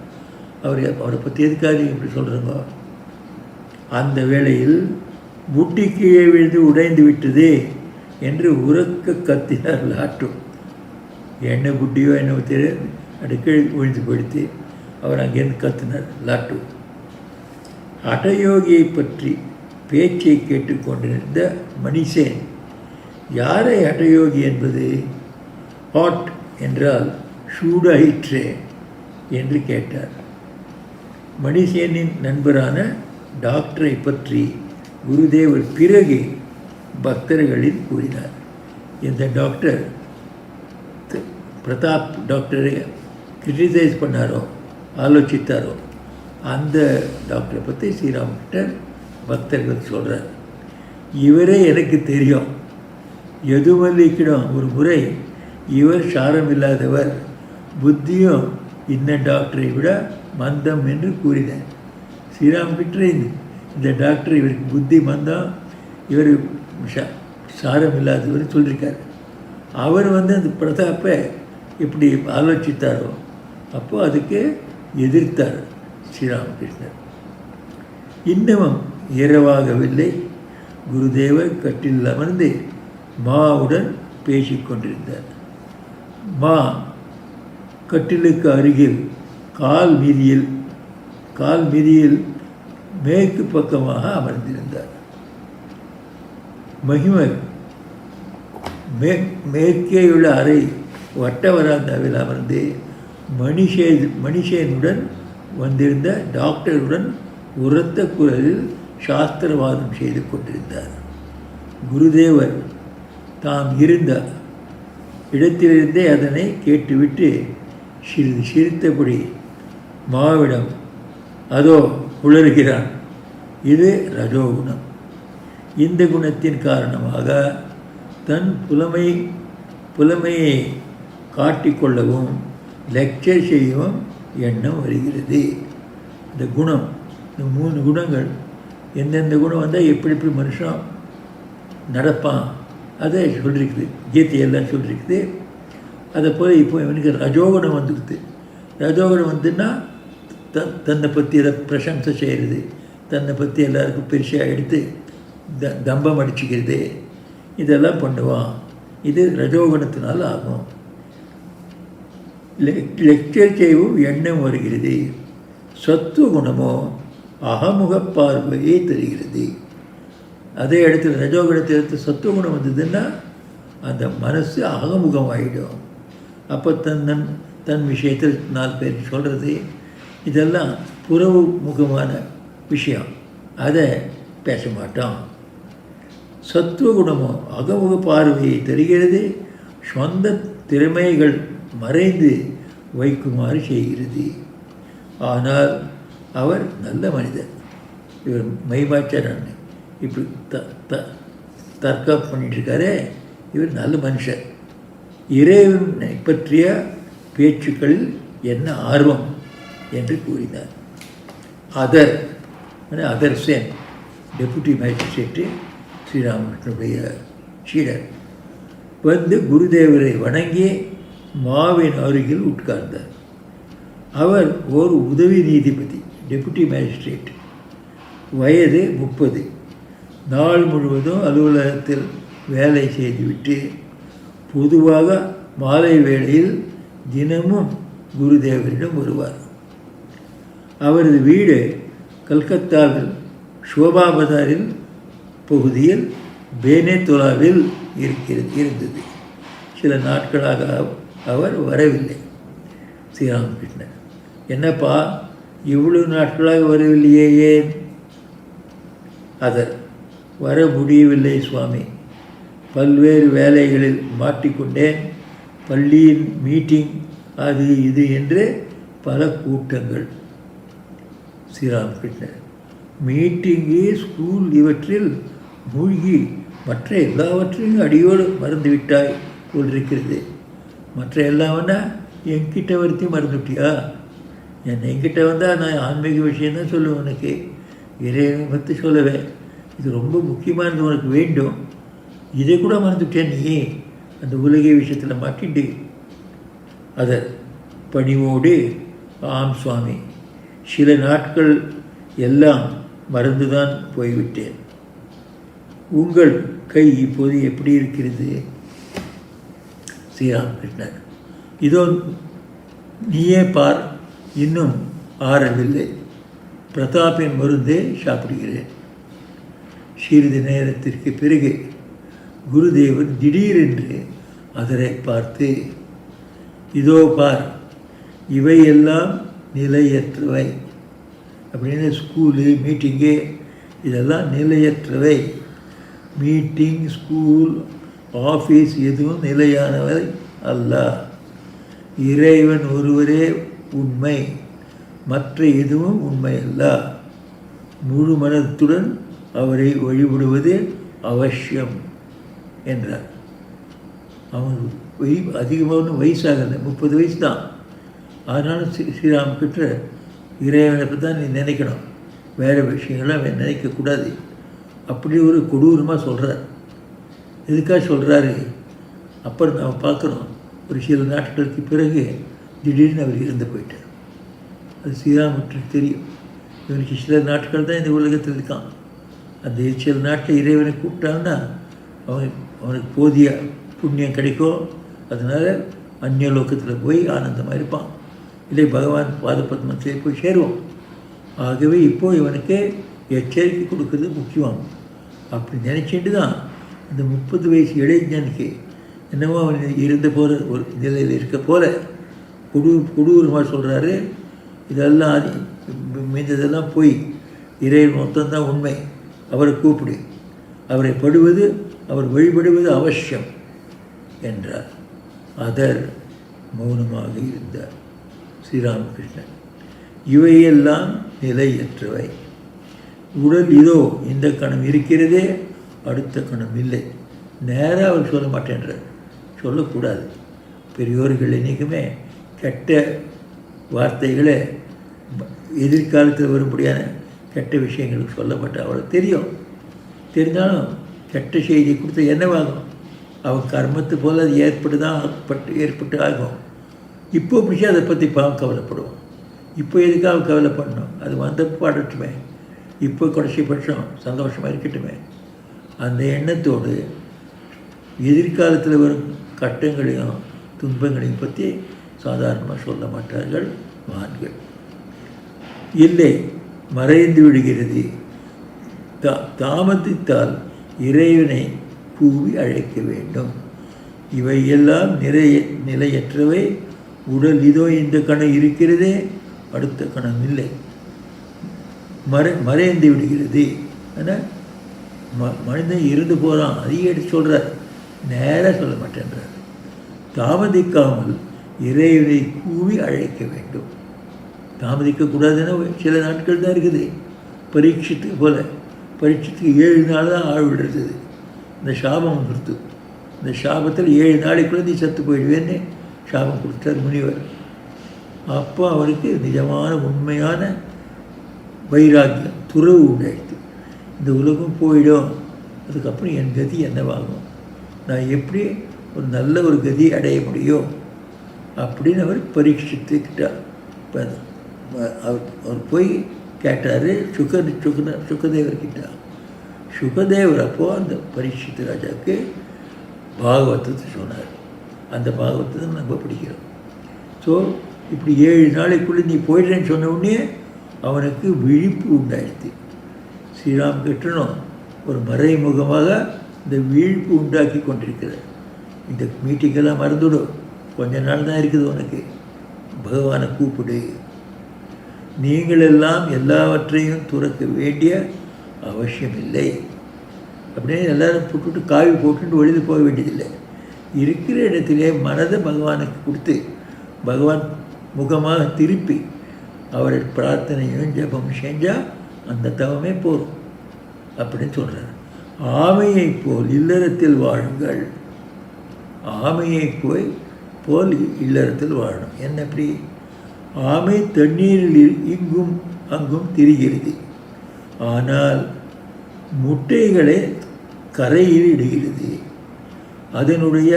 அவரை பற்றி எதுக்காக இப்படி சொல்கிறோங்க? அந்த வேளையில் புட்டி கீழே விழுந்து உடைந்து விட்டதே என்று உறக்க கத்தினார் லாட்டு. என்ன புட்டியோ என்ன தெரியாது, அடுக்கழி விழுந்து போயிடுத்து. அவர் அங்கேருந்து கத்தினார் லாட்டு. ஹடயோகியை பற்றி பேச்சை கேட்டுக்கொண்டிருந்த மணிசேன், யாரை ஹடயோகி என்பது? ஹாட் என்றால் சூடாயிற்றே என்று கேட்டார். மணிசேனின் நண்பரான டாக்டரை பற்றி குருதேவர் பிறகு பக்தர்களில் கூறினார். இந்த டாக்டர் பிரதாப் டாக்டரை கிரிட்டிசைஸ் பண்ணாரோ, ஆலோசித்தாரோ, அந்த டாக்டரை பற்றி ஸ்ரீராமகிருஷ்ணர் பக்தர்கள் சொல்கிறார். இவரே எனக்கு தெரியும். யதுமல்லிக்கிடம் ஒரு முறை இவர் சாரம் இல்லாதவர், புத்தியும் இந்த டாக்டரை விட மந்தம் என்று கூறினார். ஸ்ரீராமகிருஷ்ணர் இந்த டாக்டர் இவருக்கு புத்தி மந்தம், இவர் சாரம் இல்லாதவர் சொல்லியிருக்கார். அவர் அந்த பிரதாப்பை இப்படி ஆலோசித்தாரோ, அப்போது அதுக்கு எதிர்த்தார் ஸ்ரீராமகிருஷ்ணர். இன்னமும் இரவாகவில்லை. குருதேவர் கட்டில் அமர்ந்து மாவுடன் பேசிக்கொண்டிருந்தார். மா கட்டிலுக்கு அருகில் கால் மீதியில் மேற்கு பக்கமாக அமர்ந்திருந்தார். மகிமர் மேற்கேயுள்ள அறை வட்ட வராந்தாவில் அமர்ந்து மணிசேனுடன் வந்திருந்த டாக்டருடன் உரத்த குரலில் சாஸ்திரவாதம் செய்து கொண்டிருந்தார். குருதேவர் தாம் இருந்த இடத்திலிருந்தே அதனை கேட்டுவிட்டு சிறிது சிரித்தபடி மாவிடம், அதோ உளறுகிறான், இது ரஜோகுணம். இந்த குணத்தின் காரணமாக தன் புலமையை காட்டிக்கொள்ளவும் லெக்சர் செய்யவும் எண்ணம் வருகிறது. இந்த குணம், இந்த 3 குணங்கள், எந்தெந்த குணம் வந்தால் எப்படி எப்படி மனுஷன் நடப்பான் அதை சொல்லியிருக்குது. கீதையெல்லாம் சொல்லியிருக்குது. அதை போல் இப்போ இவனுக்கு ரஜோகுணம் வந்துடுது. ரஜோகுணம் வந்துன்னா தன்னை பற்றி அதை பிரசம்சை செய்கிறது, தன்னை பற்றி எல்லாருக்கும் பெருசாக எடுத்து தம்பம் அடிச்சுக்கிறது, இதெல்லாம் பண்ணுவான். இது ரஜோகுணத்தினால் ஆகும். லெக்சர் செய்யவும் எண்ணம் வருகிறது. சத்துவ குணமோ அகமுக பார்வையை தருகிறது. அதே இடத்துல ரஜோகுணத்தை எடுத்து சத்துவகுணம் வந்ததுன்னா அந்த மனசு அகமுகம் ஆகிடும். அப்போ தன் விஷயத்தில் 4 பேர் சொல்கிறது இதெல்லாம் புறவு முகமான விஷயம், அதை பேச மாட்டோம். சத்துவகுணமோ அகமுக பார்வையை தருகிறது, சொந்த திறமைகள் மறைந்து வைக்குமாறு செய்கிறது. ஆனால் அவர் நல்ல மனிதர். இவர் மைமாச்சாரன் இப்படி தற்காப்பு பண்ணிட்டுருக்காரே, இவர் நல்ல மனுஷர். இறைவனை பற்றிய பேச்சுக்களில் என்ன ஆர்வம் என்று கூறினார். அதர் சேன் டெபுட்டி மேஜிஸ்ட்ரேட்டு ஸ்ரீராமகிருஷ்ணனுடைய சீடர் வந்து குருதேவரை வணங்கி மாவின் அருகில் உட்கார்ந்தார். அவர் ஒரு உதவி நீதிபதி, டெபுட்டி மேஜிஸ்ட்ரேட், வயது 30. நாள் முழுவதும் அலுவலகத்தில் வேலை செய்துவிட்டு பொதுவாக மாலை வேளையில் தினமும் குருதேவரிடம் வருவார். அவரது வீடு கல்கத்தாவில் ஷோபா பஜாரில் பகுதியில் பேனேதொலாவில் இருந்தது. சில நாட்களாக அவர் வரவில்லை. ஸ்ரீராமகிருஷ்ணன், என்னப்பா இவ்வளவு நாட்களாக வரவில்லையே, ஏன்? அதர், வர முடியவில்லை சுவாமி, பல்வேறு வேலைகளில் மாட்டிக்கொண்டேன். பள்ளியின் மீட்டிங், அது இது என்று பல கூட்டங்கள். ஸ்ரீராமகிருஷ்ணன், மீட்டிங்கு, ஸ்கூல் இவற்றில் மூழ்கி மற்ற எல்லாவற்றையும் அடியோடு மறந்துவிட்டாய் போலிருக்கிறது. மற்ற எல்லாம்னா என்கிட்ட வருத்தையும் மறந்துவிட்டியா? என்கிட்ட வந்தால் நான் ஆன்மீக விஷயந்தான் சொல்லுவேன், உனக்கு இறைவனை பற்றி சொல்லுவேன். இது ரொம்ப முக்கியமானது, உனக்கு வேண்டும். இதை கூட மறந்துவிட்டேன் நீ, அந்த உலகிய விஷயத்தில் மாட்டிண்டு. அதை பணிவோடு, ஆம் சுவாமி, சில நாட்கள் எல்லாம் மறந்துதான் போய்விட்டேன். உங்கள் கை இப்போது எப்படி இருக்கிறது? ஸ்ரீராமகிருஷ்ணன், இதோ நீயே பார், இன்னும் ஆறவில்லை. பிரதாப்பின் மருந்தே சாப்பிடுகிறேன். சிறிது நேரத்திற்கு பிறகு குருதேவன் திடீரென்று அதரை பார்த்து, இதோ பார், இவையெல்லாம் நிலையற்றவை அப்படின்னு, ஸ்கூலு, மீட்டிங்கு இதெல்லாம் நிலையற்றவை. மீட்டிங், ஸ்கூல், ஆஃபீஸ் எதுவும் நிலையானவை அல்ல. இறைவன் ஒருவரே உண்மை, மற்ற எதுவும் உண்மை அல்ல. முழு மனத்துடன் அவரை வழிபடுவது அவசியம் என்றார். அவன் அதிகமான வயசாகலை, 30 வயசு தான். ஆனாலும் ஸ்ரீராமகிருஷ்ண இறைவனை பற்றி தான் நீ நினைக்கணும், வேறு விஷயங்கள்லாம் அவன் நினைக்கக்கூடாது. அப்படி ஒரு கொடூரமாக சொல்கிறார். எதுக்காக சொல்கிறாரு? அப்புறம் நாம் பார்க்குறோம், ஒரு சில நாட்களுக்கு பிறகு திடீர்னு அவர் இறந்து போயிட்டார். அது ஸ்ரீராமகிருஷ்ணனுக்கு தெரியும். இவனுக்கு சில நாட்கள் தான் இந்த உலகத்தில் இருக்கான். அந்த சில நாட்டில் இறைவனை கூப்பிட்டான்னா அவனுக்கு போதிய புண்ணியம் கிடைக்கும். அதனால் அந்நியலோகத்தில் போய் ஆனந்தமாக இருப்பான். இல்லை பகவான் பாதபத்மத்திலே போய் சேருவோம். ஆகவே இப்போது இவனுக்கு எச்சரிக்கை கொடுக்கறது முக்கியம். அப்படி நினச்சிட்டு தான் இந்த 30 வயசு இளைஞனுக்கு என்னவோ அவன் இருந்த போகிற ஒரு நிலையில் இருக்க போல கொடூரமாக சொல்கிறாரு. இதெல்லாம் மீந்ததெல்லாம் போய் இறைவன் மொத்தம்தான் உண்மை, அவரை கூப்பிடு, அவரை படுவது, அவர் வழிபடுவது அவசியம் என்றார். அதர் மௌனமாக இருந்தார். ஸ்ரீராமகிருஷ்ணன், இவையெல்லாம் நிலையற்றவை. உடல் இதோ இந்த கணம் இருக்கிறதே, அடுத்த கணம் இல்லை. நேராக அவர் சொல்ல மாட்டேன்றார். சொல்லக்கூடாது. பெரியோர்கள் என்றைக்குமே கெட்ட வார்த்தைகளை, எதிர்காலத்தில் வரும்படியான கெட்ட விஷயங்களுக்கு சொல்ல மாட்டார். அவளுக்கு தெரியும். தெரிஞ்சாலும் கெட்ட செய்தி கொடுத்து என்னவாகும்? அவன் கர்மத்து போல் அது ஏற்பட்டு ஆகும். இப்போ பிடிச்சி அதை பற்றி பாவம் கவலைப்படுவோம். இப்போ எதுக்காக கவலைப்படணும்? அது வந்த பாடட்டுமே, இப்போ கடைசி பட்சம் சந்தோஷமாக இருக்கட்டுமே. அந்த எண்ணத்தோடு எதிர்காலத்தில் வரும் கட்டங்களையும் துன்பங்களையும் பற்றி சாதாரணமாக சொல்ல மாட்டார்கள் மகான்கள். இல்லை, மறைந்து விடுகிறது. தாமதித்தால் இறைவனை கூவி அழைக்க வேண்டும். இவையெல்லாம் நிலையற்றவை. உடல் இதோ இந்த கணம் இருக்கிறதே, அடுத்த கணம் இல்லை, மறைந்து விடுகிறது. ஆனால் மனிதன் இருந்து போகிறான், அதையே எடுத்து சொல்கிறார், நேராக சொல்ல மாட்டேன்றார். தாமதிக்காமல் இறைவனை கூவி அழைக்க வேண்டும். தாமதிக்கக்கூடாதுன்னா சில நாட்கள் தான் இருக்குது. பரீட்சத்துக்கு போல், பரீட்சத்துக்கு 7 நாள் தான் ஆள் விடுறது. இந்த சாபம் கொடுத்து, இந்த சாபத்தில் 7 நாளைக்குள்ளே நீ செத்து போயிடுவேன்னு சாபம் கொடுத்தார் முனிவர். அப்போ அவருக்கு நிஜமான உண்மையான வைராக்கியம், துறவு உண்டாயிடுது. இந்த உலகம் போயிடும், அதுக்கப்புறம் என் கதி என்னவாகும், நான் எப்படி ஒரு நல்ல ஒரு கதி அடைய முடியும் அப்படின்னு அவர் பரீட்சித்துக்கிட்டார். இப்போ அவர் போய் கேட்டார் சுகதேவர்கிட்ட. சுகதேவர் அப்போது அந்த பரீட்சித்து ராஜாவுக்கு பாகவதத்தை சொன்னார். அந்த பாகவதத்தை நம்ம படிக்கிறோம். ஸோ இப்படி 7 நாளைக்குள்ளே நீ போயிடுறேன்னு சொன்ன உடனே அவனுக்கு விழிப்பு உண்டாயிடுது. ஸ்ரீராமகிருஷ்ணனும் ஒரு மறைமுகமாக இந்த விழிப்பு உண்டாக்கி கொண்டிருக்கிறார். இந்த மீட்டிங்கெல்லாம் மறந்துவிடும், கொஞ்ச நாள் தான் இருக்குது உனக்கு, பகவானை கூப்பிடு. நீங்களெல்லாம் எல்லாவற்றையும் துறக்க வேண்டிய அவசியமில்லை அப்படின்னு எல்லாரும் போட்டுவிட்டு காவி போட்டுட்டு வெளியில் போக வேண்டியதில்லை. இருக்கிற இடத்திலே மனதை பகவானுக்கு கொடுத்து பகவான் முகமாக திருப்பி அவரை பிரார்த்தனையும் ஜபம் செஞ்சால் அந்த தவமே போகும் அப்படின்னு சொல்கிறார். ஆமையை போல் இல்லறத்தில் வாழுங்கள். ஆமையை போல் இல்லறத்தில் வாழணும். என்ன எப்படி? ஆமை தண்ணீரில் இங்கும் அங்கும் திரிகிறது, ஆனால் முட்டைகளை கரையில் இடுகிறது. அதனுடைய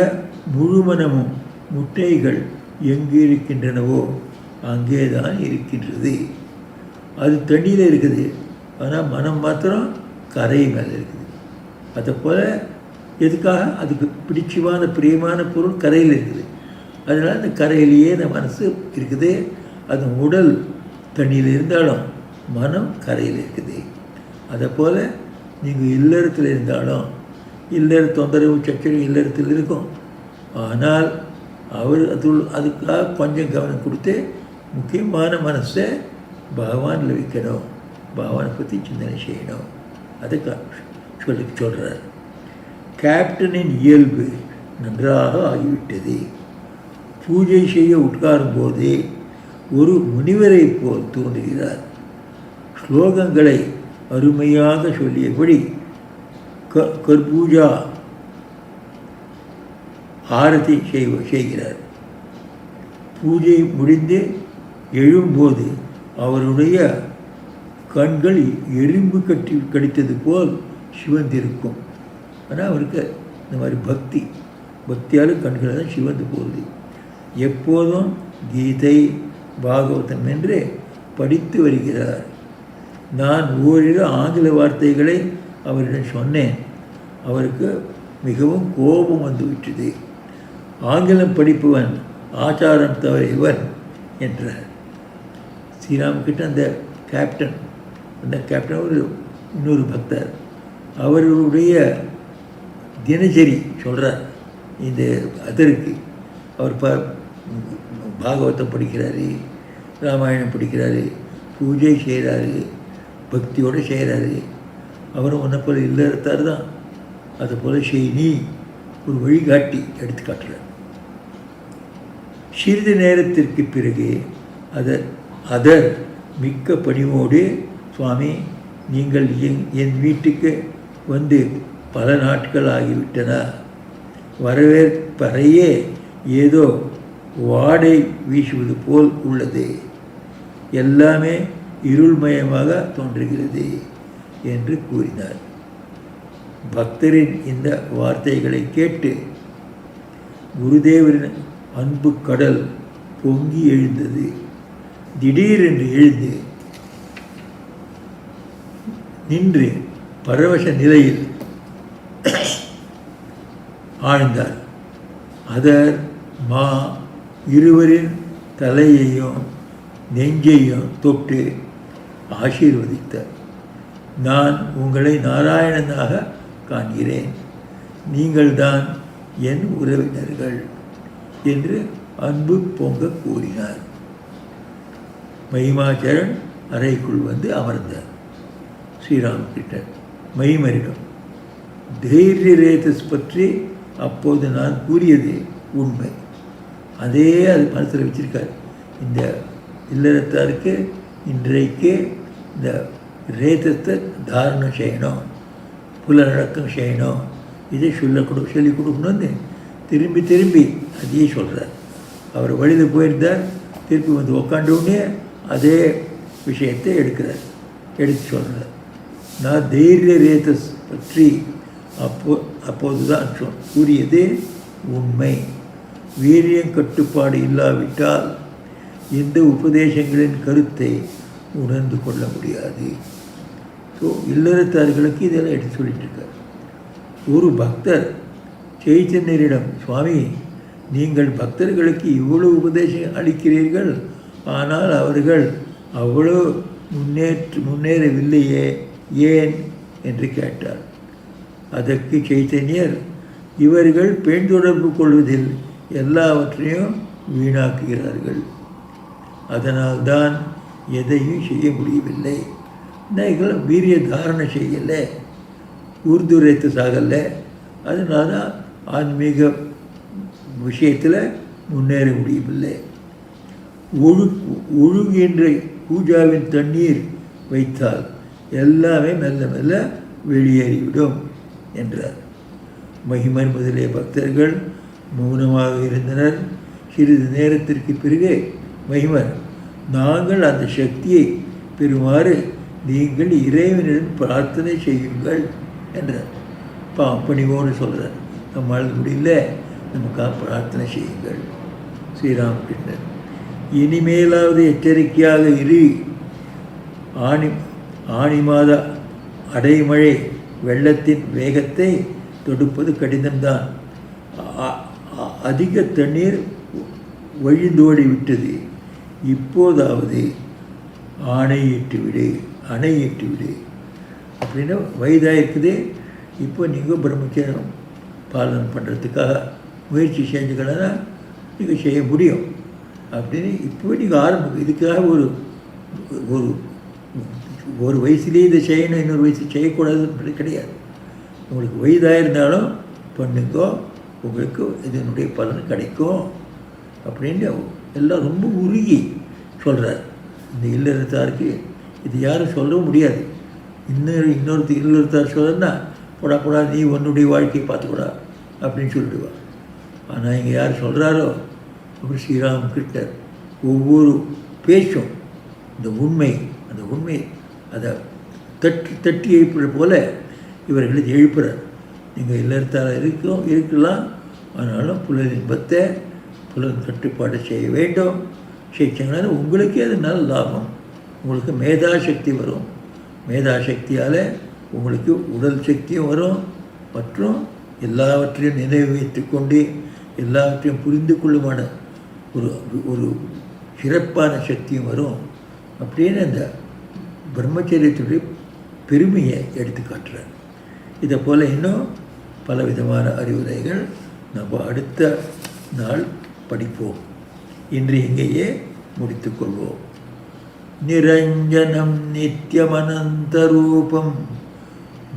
முழுமனமும் முட்டைகள் எங்கு இருக்கின்றனவோ அங்கே தான் இருக்கின்றது. அது தண்ணியில் இருக்குது, ஆனால் மனம் மாத்திரம் கரை மேலே இருக்குது. அதை போல் எதுக்காக? அதுக்கு பிடிச்சமான பிரியமான பொருள் கரையில் இருக்குது. அதனால் அந்த கரையிலேயே அந்த மனசு இருக்குது. அது உடல் தண்ணியில் இருந்தாலும் மனம் கரையில் இருக்குது. அதை போல் நீங்கள் இல்லறத்தில் இருந்தாலும் இல்லற தொந்தரவு சச்சரவு இல்லறத்தில் இருக்கும். ஆனால் அதுக்காக கொஞ்சம் கவனம் கொடுத்து முக்கியமான மனசை பகவானில் வைக்கணும், பகவானை பற்றி சிந்தனை செய்யணும். அதை சொல்கிறார். கேப்டனின் இயல்பு நன்றாக ஆகிவிட்டது. பூஜை செய்ய உட்காரும் போதே ஒரு முனிவரை போல் தோன்றுகிறார். ஸ்லோகங்களை அருமையாக சொல்லியபடி கர்பூஜா ஆரத்தி செய்கிறார். பூஜை முடிந்து எழும்போது அவருடைய கண்கள் எறும்பு கடித்தது போல் சிவந்திருக்கும். ஆனால் அவருக்கு இந்த மாதிரி பக்தியால் கண்கள் தான் சிவந்து போகுது. எப்போதும் கீதை பாகவதம் என்று படித்து வருகிறார். நான் ஓரிரு ஆங்கில வார்த்தைகளை அவரிடம் சொன்னேன். அவருக்கு மிகவும் கோபம் வந்து விட்டது. ஆங்கிலம் படிப்பவன் ஆச்சாரம் தவறியவன் என்றார். ஸ்ரீராமகிட்ட அந்த கேப்டன் ஒரு இன்னொரு பக்தர், அவருடைய தினசரி சொல்கிறார். இந்த அதற்கு அவர் பாகவதம் படிக்கிறாரு, ராமாயணம் படிக்கிறாரு, பூஜை செய்கிறாரு, பக்தியோடு செய்கிறாரு. அவரும் ஒன்றை போல் இல்லறத்தார் தான். அதை போல் நீ ஒரு வழிகாட்டி எடுத்து காட்டுறார். சிறிது நேரத்திற்கு பிறகு அதர் மிக்க பணிவோடு, சுவாமி, நீங்கள் என் வீட்டுக்கு வந்து பல நாட்கள் ஆகிவிட்டன. வரவேற்பறையே ஏதோ வாடை வீசுவது போல் உள்ளது. எல்லாமே இருள்மயமாக தோன்றுகிறது என்று கூறினார். பக்தரின் இந்த வார்த்தைகளை கேட்டு குருதேவரின் அன்பு கடல் பொங்கி எழுந்தது. திடீரென்று எழுந்து நின்று பரவச நிலையில் ஆழ்ந்தார். அதர், மா, இருவரின் தலையையும் நெஞ்சையும் தொட்டு ஆசீர்வதித்தார். நான் உங்களை நாராயணனாக காண்கிறேன், நீங்கள்தான் என் உறவினர்கள் என்று அன்பு பொங்க கூறினார். மகிமாச்சரன் அறைக்குள் வந்து அமர்ந்தார். ஸ்ரீராமகிருஷ்ணர் மகிமரிடம், தைரிய ரேதஸ் பற்றி அப்போது நான் கூறியது உண்மை, அதே அது மனசில் வச்சிருக்கார். இந்த இல்லறத்தாருக்கு இன்றைக்கு இந்த ரேதத்தை தாரணம் செய்யணும், புலநடக்கம் செய்யணும், இதை சொல்லிக் கொடுக்கணும்னு திரும்பி திரும்பி அதையே சொல்கிறார். அவர் வழியில் போயிருந்தார், திருப்பி வந்து உக்காண்டவுடனே அதே விஷயத்தை எடுத்து சொல்கிறார். நான் தைரிய ரேதஸ் பற்றி அப்போது தான் கூறியது உண்மை. வீரியம் கட்டுப்பாடு இல்லாவிட்டால் எந்த உபதேசங்களின் கருத்தை உணர்ந்து கொள்ள முடியாது. ஸோ இல்லறத்தார்களுக்கு இதெல்லாம் எடுத்து சொல்லிட்டு இருக்கார். ஒரு பக்தர் சைத்தன்யரிடம், சுவாமி நீங்கள் பக்தர்களுக்கு இவ்வளவு உபதேசம் அளிக்கிறீர்கள், ஆனால் அவர்கள் அவ்வளோ முன்னேறவில்லையே, ஏன் என்று கேட்டார். அதற்கு சைத்தன்யர், இவர்கள் பெண் தொடர்பு கொள்வதில் எல்லாவற்றையும் வீணாக்குகிறார்கள், அதனால்தான் எதையும் செய்ய முடியவில்லை. இவர்கள் வீரிய தாரணை செய்யலை, ஊர்துரைத்து சாகலை, அதனால ஆன்மீக விஷயத்தில் முன்னேற முடியவில்லை. ஒழுகின்ற பூஜாவின் தண்ணீர் வைத்தால் எல்லாமே மெல்ல மெல்ல வெளியேறிவிடும் என்றார். மகிமன் முதலிய பக்தர்கள் மௌனமாக இருந்தனர். சிறிது நேரத்திற்கு பிறகு மகிமன், நாங்கள் அந்த சக்தியை பெறுமாறு நீங்கள் இறைவனிடம் பிரார்த்தனை செய்யுங்கள் என்றார். பணிவோன்னு சொல்கிறார், நம்மளால் முடியல, நமக்காக பிரார்த்தனை செய்யுங்கள். ஸ்ரீராமகிருஷ்ணர், இனிமேலாவது எச்சரிக்கையாக இரு. ஆணி மாத அடைமழை வெள்ளத்தின் வேகத்தை தொடுப்பது கடினம்தான். அதிக தண்ணீர் வழிந்தோடி விட்டது. இப்போதாவது அணையிட்டு விடு அப்படின்னா வயதாக இருக்குது, இப்போ நீங்கள் பிரம்மச்சரியம் பாலனை பண்ணுறதுக்காக முயற்சி செஞ்சுக்கணுன்னா நீங்கள் செய்ய முடியும் அப்படின்னு இப்போ நீங்கள் ஆரம்பிக்கும். இதுக்காக ஒரு ஒரு வயசுலேயே இதை செய்யணும், இன்னொரு வயசு செய்யக்கூடாதுன்றது கிடையாது. உங்களுக்கு வயதாக இருந்தாலும் பண்ணுங்கோ, உங்களுக்கு இதனுடைய பலன் கிடைக்கும் அப்படின்னு எல்லாம் ரொம்ப உருகி சொல்கிறார். இந்த இல்லறத்தாருக்கு இது யாரும் சொல்லவும் முடியாது. இன்னொருத்தர் இல்லறத்தார் சொல்லணும்னா போடா நீ உன்னுடைய வாழ்க்கையை பார்த்துக்கூடா அப்படின்னு சொல்லிடுவார். ஆனால் இங்கே யார் சொல்கிறாரோ அப்படி ஸ்ரீராமகிருஷ்ணர் ஒவ்வொரு பேச்சும் அந்த உண்மை அதை தட்டி எழுப்புற போல இவர்களை எழுப்புறார். நீங்கள் இல்லறத்தால் இருக்கலாம், ஆனாலும் புலனின்பத்தை புலன் கட்டுப்பாடு செய்ய வேண்டும். செய்யங்கன்னா உங்களுக்கே அது நல்ல லாபம். உங்களுக்கு மேதாசக்தி வரும். மேதாசக்தியால் உங்களுக்கு உடல் சக்தியும் வரும், மற்றும் எல்லாவற்றையும் நினைவு வைத்து கொண்டு எல்லாவற்றையும் புரிந்து கொள்ளுமான ஒரு சிறப்பான சக்தியும் வரும் அப்படின்னு அந்த பிரம்மச்சரியத்துடைய பெருமையை எடுத்து காட்டுறார். இதை போல் இன்னும் பலவிதமான அறிவுரைகள் நம்ம அடுத்த நாள் படிப்போம். இன்று இங்கேயே முடித்துக்கொள்வோம். நிரஞ்சனம் நித்யமனந்தரூபம்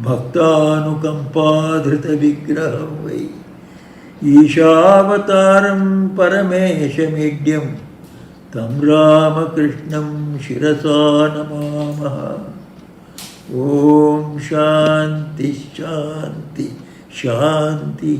பக்தானுகம்பாதிருத விக்கிரகம் வை ஈஷாவதாரம் பரமேஷமீட்யம் தம் ராமகிருஷ்ணம் சிரசா நமாமஹ. ஓம் சாந்தி சாந்தி சாந்தி.